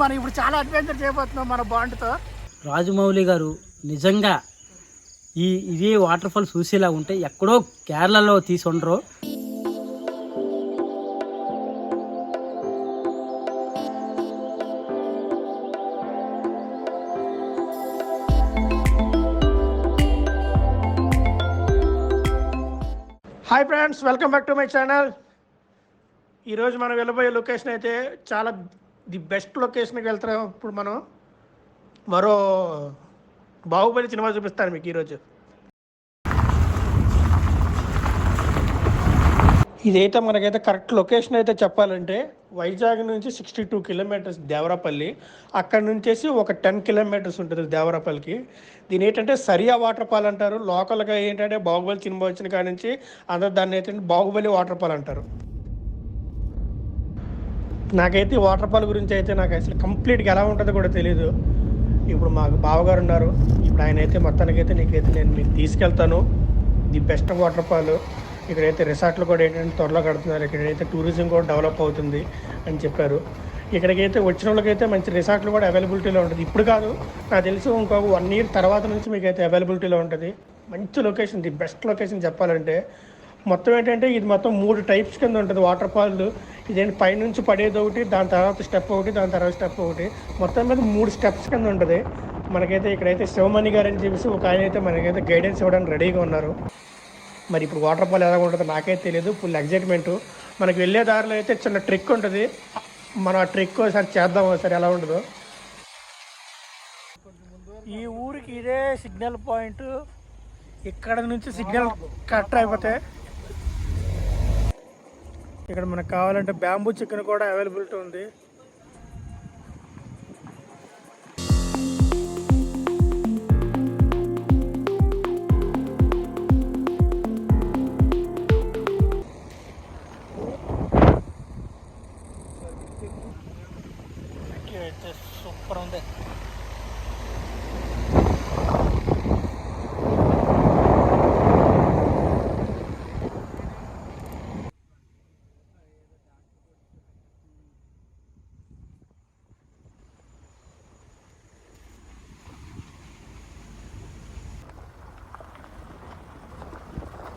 మనం ఇప్పుడు చాలా అడ్వెంచర్ చేయబోతున్నాం మన బాండ్తో. రాజమౌళి గారు నిజంగా ఇదే వాటర్ ఫాల్ చూసేలా ఉంటే ఎక్కడో కేరళలో తీసి ఉండరు. Hi friends, welcome back to my channel. ఈరోజు మనం వెళ్ళబోయే లొకేషన్ అయితే చాలా ది బెస్ట్ లొకేషన్కి వెళ్తున్నాం. ఇప్పుడు మనం మరో బాహుబలి సినిమా చూపిస్తాను మీకు ఈరోజు. ఇదైతే మనకైతే కరెక్ట్ లొకేషన్ అయితే చెప్పాలంటే వైజాగ్ నుంచి 62 కిలోమీటర్స్ దేవరాపల్లి. అక్కడ నుంచేసి ఒక 10 కిలోమీటర్స్ ఉంటుంది దేవరాపల్లికి. దీని ఏంటంటే సరియా వాటర్ ఫాల్ అంటారు. లోకల్గా ఏంటంటే బాహుబలి సినిమా వచ్చిన కాడి నుంచి అందరూ దాన్ని అయితే బాహుబలి వాటర్ ఫాల్ అంటారు. నాకైతే ఈ వాటర్ ఫాల్ గురించి అయితే నాకు అసలు కంప్లీట్గా ఎలా ఉంటుందో కూడా తెలియదు. ఇప్పుడు మాకు బావగారు ఉన్నారు. ఇప్పుడు ఆయన అయితే మొత్తానికైతే నేను మీకు తీసుకెళ్తాను. The best water fall. ఇక్కడైతే రిసార్ట్లు కూడా ఏంటంటే త్వరలో కడుతున్నారు. ఇక్కడైతే టూరిజం కూడా డెవలప్ అవుతుంది అని చెప్పారు. ఇక్కడికైతే వచ్చిన వాళ్ళకైతే మంచి రిసార్ట్లు కూడా అవైలబిలిటీలో ఉంటుంది. ఇప్పుడు కాదు, నాకు తెలుసు ఇంకొక 1 year తర్వాత నుంచి మీకు అయితే అవైలబిలిటీలో ఉంటుంది. మంచి లొకేషన్, ది బెస్ట్ లొకేషన్ చెప్పాలంటే. మొత్తం ఏంటంటే ఇది మొత్తం 3 టైప్స్ కింద ఉంటుంది వాటర్ ఫాల్. ఇదేంటి పైనుంచి పడేది ఒకటి, దాని తర్వాత స్టెప్ ఒకటి, దాని తర్వాత స్టెప్ ఒకటి, మొత్తం మీద 3 స్టెప్స్ కింద ఉంటుంది. మనకైతే ఇక్కడైతే శివమణి గారు అని చెప్పేసి ఒక ఆయన అయితే మనకైతే గైడెన్స్ ఇవ్వడానికి రెడీగా ఉన్నారు. మరి ఇప్పుడు వాటర్ ఫాల్ ఎలా ఉంటుందో నాకైతే తెలియదు. Full excitement. మనకి వెళ్ళే దారిలో అయితే చిన్న ట్రిక్ ఉంటుంది. మనం ఆ ట్రిక్ ఒకసారి చేద్దాం, ఒకసారి ఎలా ఉంటుందో. ఈ ఊరికి ఇదే సిగ్నల్ పాయింట్. ఇక్కడ నుంచి సిగ్నల్ కట్ అయిపోతే ఇక్కడ మనకు కావాలంటే బ్యాంబూ చికెన్ కూడా అవైలబిలిటీ ఉంది. సూపర్ ఉంది.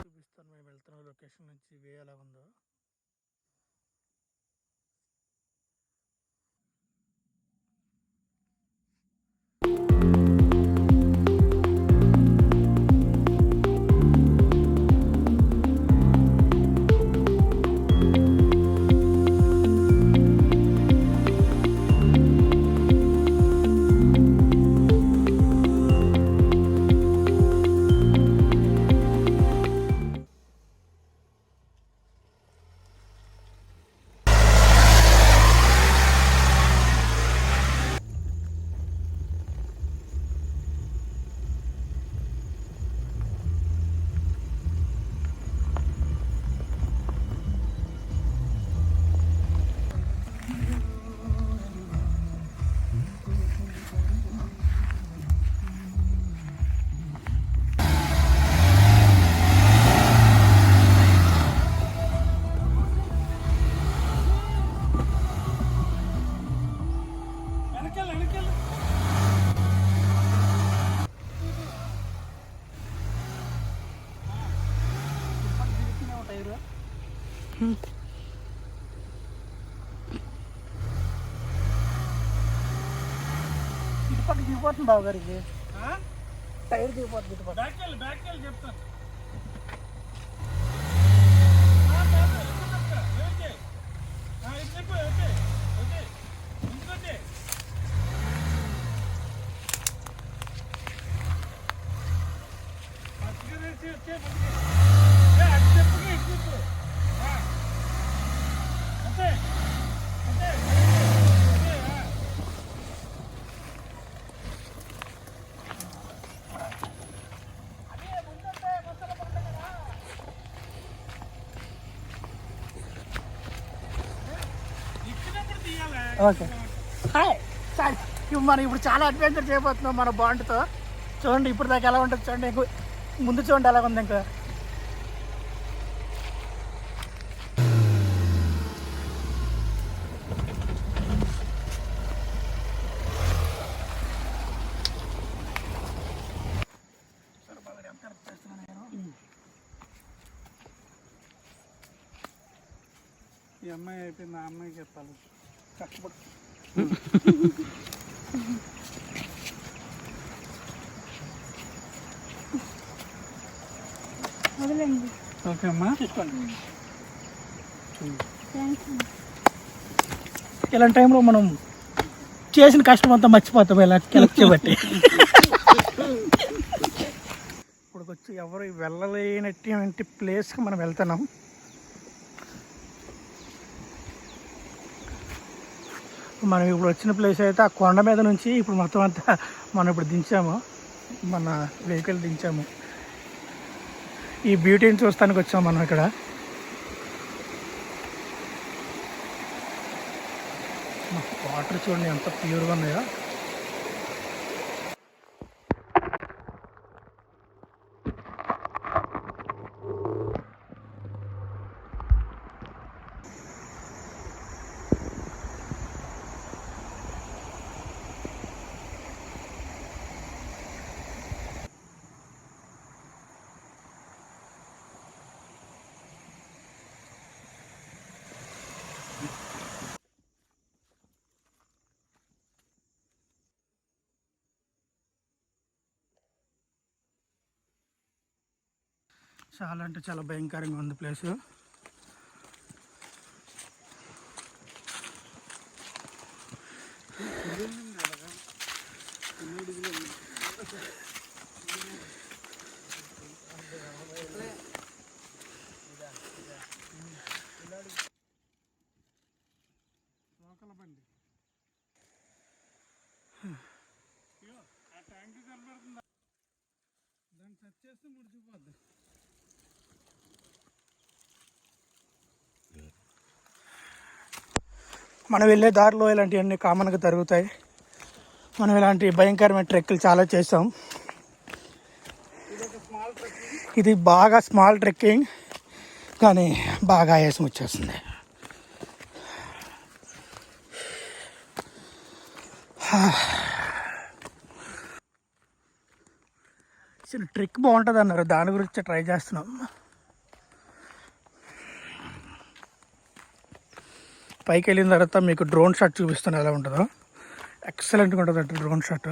చూపిస్తాను మేము వెళ్తున్న లొకేషన్ నుంచి వే ఎలా ఉందో. ఇటుపక్క దిగిపోతుంది బావగారికి, టైర్ దిగిపోతుంది. ఇటుపక్క చెప్తాను. ఓకే. హాయ్ సార్, మనం ఇప్పుడు చాలా అడ్వెంచర్ చేయబోతున్నాం మన బాండ్తో. చూడండి ఇప్పుడు దాకా ఎలా ఉంటుంది చూడండి. ముందు చూడండి ఎలా ఉంది. ఇంకా కనెక్ట్ చేస్తున్నాను నేను. ఈ అమ్మాయి అయిపోయింది, ఆ అమ్మాయికి చెప్పాలి కష్టపడు. ఓకే అమ్మా, ఇలాంటి టైంలో మనం చేసిన కష్టం అంతా మర్చిపోతాం ఇలా కలెక్ట్ చేయబట్టి. ఇప్పుడు వచ్చి ఎవరు వెళ్ళలేనటువంటి ప్లేస్కి మనం వెళ్తున్నాం. మనం ఇప్పుడు వచ్చిన ప్లేస్ అయితే ఆ కొండ మీద నుంచి ఇప్పుడు మొత్తం అంతా మనం ఇప్పుడు దించాము, మన వెహికల్ దించాము. ఈ బ్యూటీని చూస్తానికి వచ్చాము మనం ఇక్కడ. వాటర్ చూడండి ఎంత ప్యూర్గా ఉన్నాయో. చాలా అంటే చాలా భయంకరంగా ఉంది ప్లేసు. దాన్ని టచ్ చేస్తే ముడిచిపోద్ది. మనం వెళ్ళే దారిలో ఇలాంటివన్నీ కామన్గా జరుగుతాయి. మనం ఇలాంటి భయంకరమైన ట్రెక్లు చాలా చేసాం. ఇది బాగా స్మాల్ ట్రెక్కింగ్ కానీ బాగా ఆయాసం వచ్చేస్తుంది. చిన్న ట్రిక్ బాగుంటుంది అన్నారు, దాని గురించి ట్రై చేస్తున్నాం. పైకి వెళ్ళిన తర్వాత మీకు డ్రోన్ షాట్ చూపిస్తాను ఎలా ఉంటుందో. ఎక్సలెంట్గా ఉంటుంది అంటే డ్రోన్ షాట్.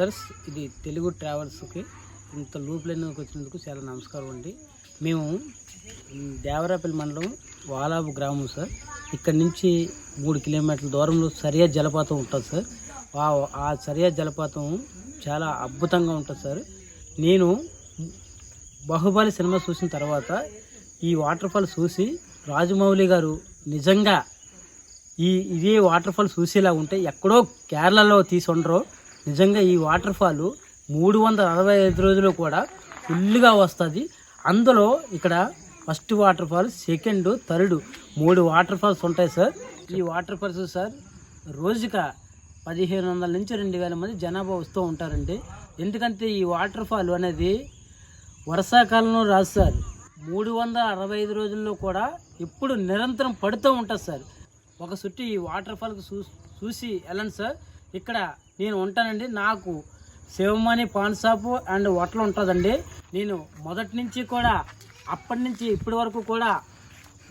బ్రదర్స్, ఇది తెలుగు ట్రావెల్స్కి ఇంత లూప్ లైన్కి వచ్చినందుకు చాలా నమస్కారం అండి. మేము దేవరాపల్లి మండలం వాలాబు గ్రామం సార్. ఇక్కడి నుంచి 3 కిలోమీటర్ల దూరంలో సరియా జలపాతం ఉంటుంది సార్. ఆ సరియా జలపాతం చాలా అద్భుతంగా ఉంటుంది సార్. నేను బాహుబలి సినిమా చూసిన తర్వాత ఈ వాటర్ ఫాల్ చూసి రాజమౌళి గారు నిజంగా ఇదే వాటర్ ఫాల్ చూసేలా ఉంటే ఎక్కడో కేరళలో తీసి ఉండరు. నిజంగా ఈ వాటర్ ఫాల్ 365 రోజులు కూడా ఫుల్గా వస్తుంది. అందులో ఇక్కడ first waterfall, second, third 3 waterfalls ఉంటాయి సార్. ఈ వాటర్ ఫాల్స్ సార్ రోజుగా 1500 నుంచి 2000 మంది జనాభా వస్తూ ఉంటారండి. ఎందుకంటే ఈ వాటర్ ఫాల్ అనేది వర్షాకాలంలో రాదు సార్, 365 రోజుల్లో కూడా ఎప్పుడు నిరంతరం పడుతూ ఉంటుంది సార్. ఒక చుట్టూ ఈ వాటర్ ఫాల్కి చూసి వెళ్ళండి సార్. ఇక్కడ నేను ఉంటానండి. నాకు Shivamani paan shop and hotel ఉంటుందండి. నేను మొదటి నుంచి కూడా అప్పటి నుంచి ఇప్పటి వరకు కూడా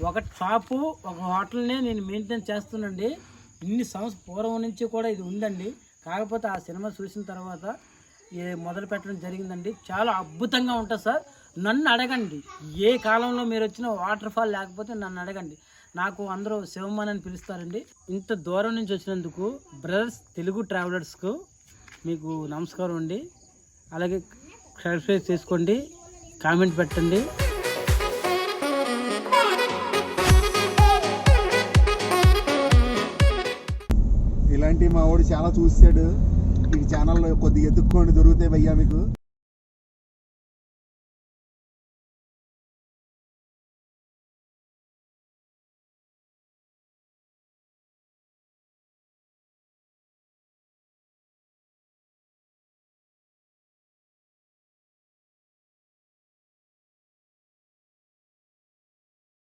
ఒక షాపు, ఒక హోటల్ని నేను మెయింటైన్ చేస్తున్నానండి. ఇన్ని సంవత్సరం పూర్వం నుంచి కూడా ఇది ఉందండి. కాకపోతే ఆ సినిమా చూసిన తర్వాత మొదలు పెట్టడం జరిగిందండి. చాలా అద్భుతంగా ఉంటుంది సార్. నన్ను అడగండి, ఏ కాలంలో మీరు వచ్చిన వాటర్ ఫాల్ లేకపోతే నన్ను అడగండి. నాకు అందరూ శివమణి అని పిలుస్తారండి. ఇంత దూరం నుంచి వచ్చినందుకు బ్రదర్స్ తెలుగు ట్రావెలర్స్కు మీకు నమస్కారం అండి. అలాగే సబ్స్క్రైబ్ చేసుకోండి, కామెంట్ పెట్టండి. ఇలాంటి మా వాడు చాలా చూసాడు. ఈ ఛానల్లో కొద్దిగా ఎత్తుక్కోండి, దొరుకుతాయి భయ్యా మీకు.